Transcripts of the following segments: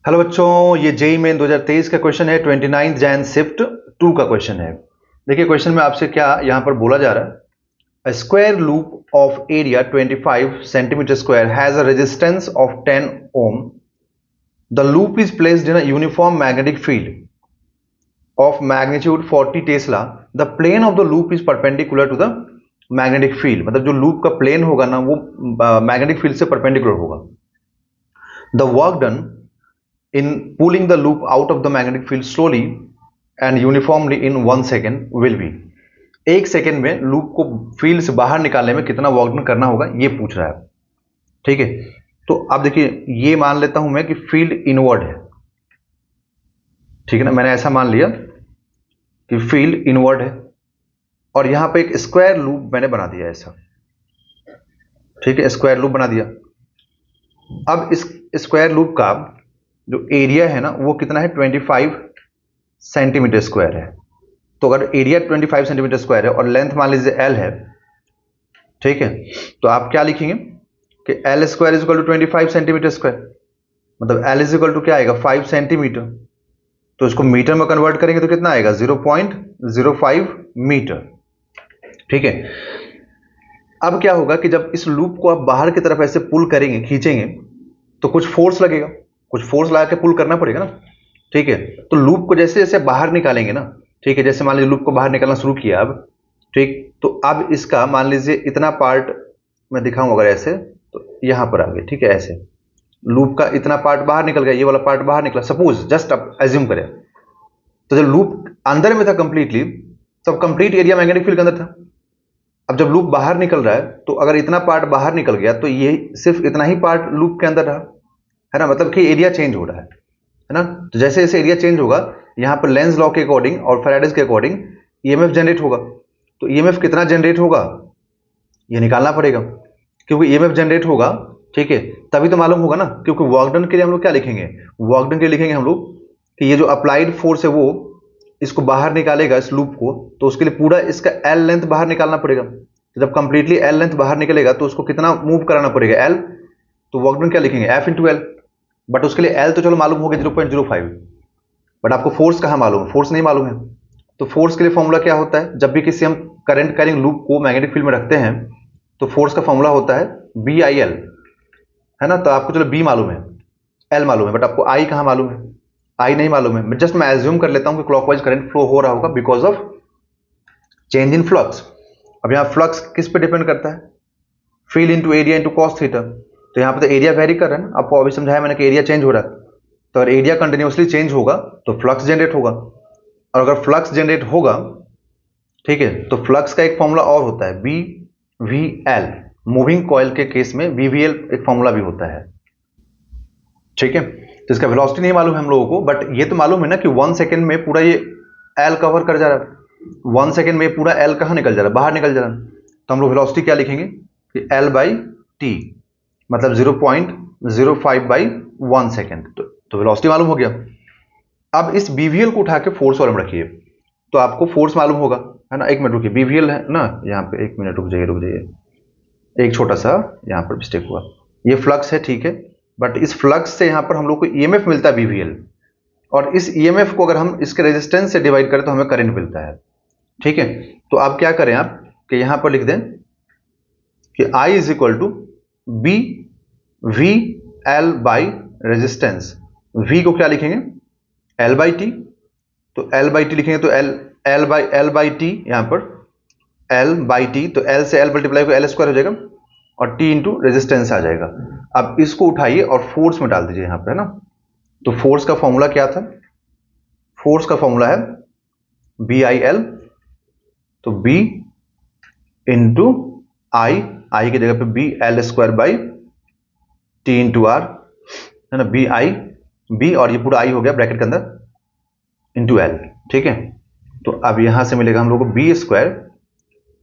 Hello बच्चों, ये JEE main 2023 का क्वेश्चन है। 29 जैन शिफ्ट 2 का क्वेश्चन है। देखिए क्वेश्चन में आपसे क्या यहाँ पर बोला जा रहा है। A square loop of area 25 centimeter square has a resistance of 10 ohm. The loop is placed in a uniform magnetic field of magnitude 40 Tesla. The plane of the loop is perpendicular to the magnetic field. मतलब जो loop का plane होगा ना वो magnetic field से perpendicular होगा। The work done in pulling the loop out of the magnetic field slowly and uniformly in 1 second will be। एक second में लूप को फील्ड से बाहर निकालने में कितना वर्क डन करना होगा ये पूछ रहा है। ठीक है, तो अब देखिए ये मान लेता हूं मैं कि फील्ड इनवर्ड है। ठीक है ना, मैंने ऐसा मान लिया कि फील्ड इनवर्ड है और यहां पे एक स्क्वायर लूप मैंने बना दिया ऐसा। ठीक है, स्क्वायर लूप बना दिया। अब इस स्क्वायर लूप का जो एरिया है ना वो कितना है, 25 सेंटीमीटर स्क्वायर है। तो अगर एरिया 25 सेंटीमीटर स्क्वायर है और लेंथ मान लीजिए एल है, ठीक है, तो आप क्या लिखेंगे कि L square is equal to 25 centimetre square. मतलब एल इज इक्वल टू क्या आएगा, 5 सेंटीमीटर। तो इसको मीटर में कन्वर्ट करेंगे तो कितना आएगा, 0.05 मीटर। ठीक है, अब क्या होगा कि जब इस लूप को आप बाहर की तरफ ऐसे पुल करेंगे, खींचेंगे, तो कुछ फोर्स लगेगा, कुछ फोर्स लगा के पुल करना पड़ेगा ना। ठीक है, तो लूप को जैसे जैसे बाहर निकालेंगे ना, ठीक है, जैसे मान लीजिए लूप को बाहर निकालना शुरू किया अब, ठीक, तो अब इसका मान लीजिए इतना पार्ट मैं दिखाऊं अगर ऐसे, तो यहां पर आ गया। ठीक है, ऐसे लूप का इतना पार्ट बाहर निकल गया, ये वाला पार्ट बाहर निकला, सपोज जस्ट अब एज्यूम करें। तो जब लूप अंदर में था कंप्लीटली, तब कंप्लीट एरिया मैग्नेटिक फील्ड के अंदर था। अब जब लूप बाहर निकल रहा है तो अगर इतना पार्ट बाहर निकल गया तो ये सिर्फ इतना ही पार्ट लूप के अंदर रहा, है ना। मतलब कि एरिया चेंज हो रहा है ना। तो जैसे जैसे एरिया चेंज होगा, यहां पर लेंज लॉ के अकॉर्डिंग और फैराडेज के अकॉर्डिंग ईएमएफ जनरेट होगा। तो ईएमएफ कितना जनरेट होगा ये निकालना पड़ेगा, क्योंकि ईएमएफ जनरेट होगा, ठीक है, तभी तो मालूम होगा ना। क्योंकि वर्क डन के लिए हम लोग क्या लिखेंगे, वर्क डन के लिए लिखेंगे हम लोग कि ये जो अप्लाइड फोर्स है वो इसको बाहर निकालेगा इस लूप को, तो उसके लिए पूरा इसका एल लेंथ बाहर निकालना पड़ेगा। तो जब कंप्लीटली एल लेंथ बाहर निकलेगा तो उसको कितना मूव कराना पड़ेगा, एल। तो वर्क डन क्या लिखेंगे, एफ इंटू एल। बट उसके लिए एल तो चलो मालूम हो गया 0.05, बट आपको फोर्स कहां मालूम है, फोर्स नहीं मालूम है। तो फोर्स के लिए फॉर्मूला क्या होता है, जब भी किसी हम करंट कैरिंग लूप को मैग्नेटिक फील्ड में रखते हैं तो फोर्स का फॉर्मूला होता है बी आई एल, है ना। तो आपको चलो बी मालूम है, एल मालूम है, बट आपको आई कहां मालूम है, आई नहीं मालूम है। जस्ट मैं एज्यूम कर लेता हूं कि क्लॉकवाइज करंट फ्लो हो रहा होगा because of change in flux. अब यहां फ्लक्स किस पे डिपेंड करता है, field into area into cos theta. तो यहां पर तो एरिया वेरी कर रहा है ना, आपको अभी समझाया मैंने कि एरिया चेंज हो रहा है। तो अगर एरिया कंटिन्यूसली चेंज होगा तो फ्लक्स जनरेट होगा, और अगर फ्लक्स जनरेट होगा, ठीक है, तो फ्लक्स का एक फॉर्मूला और होता है B V L. Moving coil के केस में वीवीएल एक फॉर्मूला भी होता है। ठीक है, तो इसका वेलोसिटी नहीं मालूम है हम लोगों को, बट ये तो मालूम है ना कि 1 सेकेंड में पूरा ये एल कवर कर जा रहा है। 1 सेकेंड में पूरा एल कहां निकल जा रहा है, बाहर निकल जा रहा है। तो हम लोग वेलोसिटी क्या लिखेंगे कि एल बाई टी, मतलब 0.05 बाई 1 सेकेंड। तो वेलोसिटी मालूम हो गया। अब इस बीवीएल को उठा के फोर्स वाले में रखिए, तो आपको फोर्स मालूम होगा, है ना। एक मिनट रुकिए, बीवीएल है ना यहाँ पे, एक मिनट रुक जाइए, एक छोटा सा यहाँ पर मिस्टेक हुआ। ये फ्लक्स है, ठीक है, बट इस फ्लक्स से यहाँ पर हम लोग को ईएमएफ मिलता है बीवीएल, और इस ईएमएफ को अगर हम इसके रेजिस्टेंस से डिवाइड करें तो हमें करंट मिलता है। ठीक है, तो आप क्या करें, आप कि यहां पर लिख दें कि I is equal to B V L by resistance. V को क्या लिखेंगे, L बाई टी। तो L बाई टी लिखेंगे तो L बाई टी, यहां पर L बाई टी, तो L से L मल्टीप्लाई को L स्क्वायर हो जाएगा और T इंटू रेजिस्टेंस आ जाएगा। अब इसको उठाइए और फोर्स में डाल दीजिए यहां पर, है ना। तो फोर्स का फॉर्मूला क्या था, फोर्स का फॉर्मूला है बी आई एल। तो बी इंटू आई, आई की जगह पे B L square by T into R, है ना। बी आई, बी और ये पूरा आई हो गया ब्रैकेट के अंदर, इंटू एल। ठीक है, तो अब यहां से मिलेगा हम लोग को B square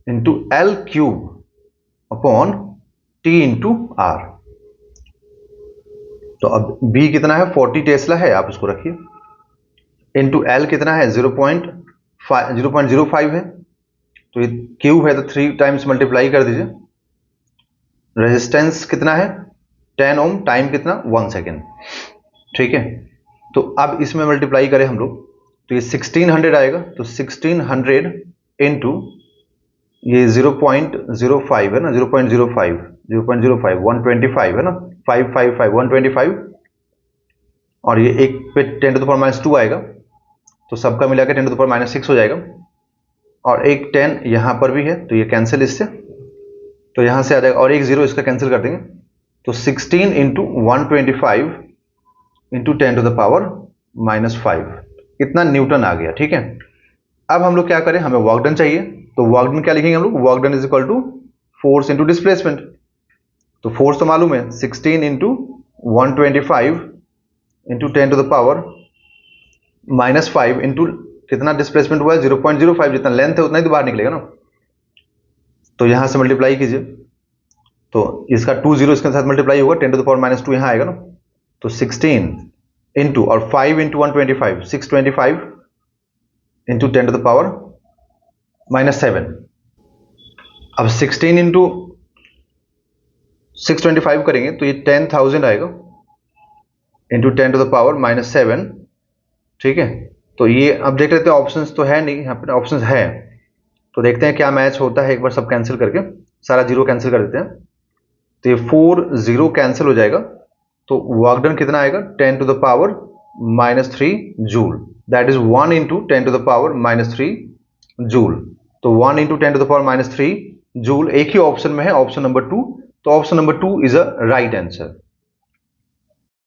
into L cube upon T into R. तो अब बी कितना है, 40 टेस्ला है, आप इसको रखिए, इंटू एल कितना है, 0.05 है, तो ये क्यूब है तो 3 टाइम्स मल्टीप्लाई कर दीजिए। रेजिस्टेंस कितना है, 10 ओम, टाइम कितना, 1 सेकेंड। ठीक है, तो अब इसमें मल्टीप्लाई करें हम लोग तो ये 1600 आएगा, तो 1600 इंटू ये 0.05 है ना, 0.05 125 है ना, 555 125, और ये एक पे 10 to the power -2 आएगा, तो सबका मिला के 10 to the power -6 हो जाएगा, और एक 10 यहाँ पर भी है तो ये कैंसिल इससे, तो यहाँ से आ जाएगा, और एक 0 इसका कैंसिल कर देंगे, तो 16 into 125 into 10 to the power -5, इतना न्यूटन आ गया। ठीक है, अब हम लोग क्या करें, हमें वर्क डन चाहिए, तो वर्क डन क्या लिखेंगे हम लोग, work done is equal to force into displacement. तो फोर्स तो मालूम है 16 into 125 into 10 to the power -5 into कितना डिस्प्लेसमेंट हुआ है 0.05, जितना लेंथ है उतना ही तो बाहर निकलेगा ना, तो यहां से मल्टीप्लाई कीजिए, तो इसका 2 0 इसके साथ मल्टीप्लाई होगा, 10 to the power -2 यहां आएगा ना, तो 16 इंटू और 5 into 125 625 into 10 to the power -7। अब 16 इंटू 625 करेंगे तो ये 10,000 आएगा इंटू 10 to the power -7। ठीक है, तो ये अब देख लेते हैं, ऑप्शंस तो है नहीं, यहाँ पर ऑप्शंस है, तो देखते हैं क्या मैच होता है, एक बार सब कैंसिल करके सारा जीरो कैंसिल कर देते हैं, तो ये 4 0 कैंसिल हो जाएगा, तो वर्क डन कितना आएगा 10 to the power -3 joule, that is 1 into 10 to the power -3 joule, तो 1 into 10 to the power -3 joule एक ही ऑप्शन में है, ऑप्शन नंबर 2, तो option number 2 is a right answer.